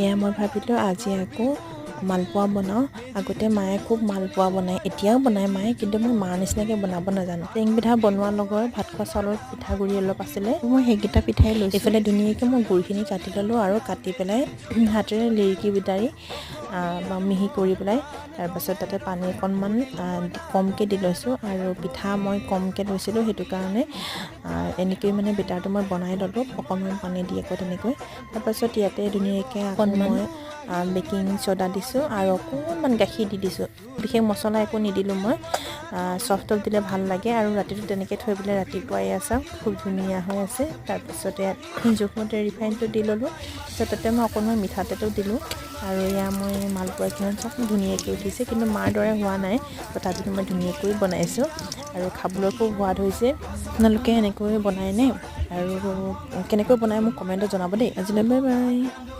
এয়া মই ভাবিলোঁ আজি আকৌ মালপোৱা বনাওঁ। আগতে মায়ে খুব মালপোৱা বনায়, এতিয়াও বনায় মায়ে, কিন্তু মই মাৰ নিচিনাকৈ বনাব নাজানো। টেং পিঠা বনোৱাৰ লগত ভাত খোৱা চাউলৰ পিঠাগুড়ি অলপ আছিলে, মই সেইকেইটা পিঠাই লৈছোঁ। এইফালে ধুনীয়াকৈ মই গুড়খিনি কাটি ল'লোঁ আৰু কাটি পেলাই হাতেৰে লিৰিকি বিদাৰি বা মিহি কৰি পেলাই তাৰপাছত তাতে পানী অকণমান কমকৈ দি লৈছোঁ। আৰু পিঠা মই কমকৈ লৈছিলোঁ, সেইটো কাৰণে এনেকৈ মানে বেটাৰটো মই বনাই ল'লোঁ অকণমান পানী দি আকৌ তেনেকৈ। তাৰপাছত ইয়াতে ধুনীয়াকৈ অকণমান মই বেকিং ছ'ডা দিছোঁ আৰু অকণমান গাখীৰ দি দিছোঁ। বিশেষ মছলা একো নিদিলোঁ মই, চফ্টক দিলে ভাল লাগে। আৰু ৰাতিটো তেনেকৈ থৈ পেলাই ৰাতিপুৱাই চাওঁ খুব ধুনীয়া হৈ আছে। তাৰপিছতে ইয়াত জোখমতে ৰিফাইনটো দি ল'লোঁ। তাৰপিছত তাতে মই অকণমান মিঠাতেলো দিলোঁ। আৰু এয়া মই মালপোৱাখিনি চব ধুনীয়াকৈ উঠিছে, কিন্তু মাৰ দৰে হোৱা নাই, তথাপিতো মই ধুনীয়াকৈ বনাইছোঁ আৰু খাবলৈ খুব সোৱাদ হৈছে। আপোনালোকে এনেকৈ বনায়নে? আৰু কেনেকৈ বনায় মোক কমেণ্টত জনাব দেই। আজিলৈ বাই বাই।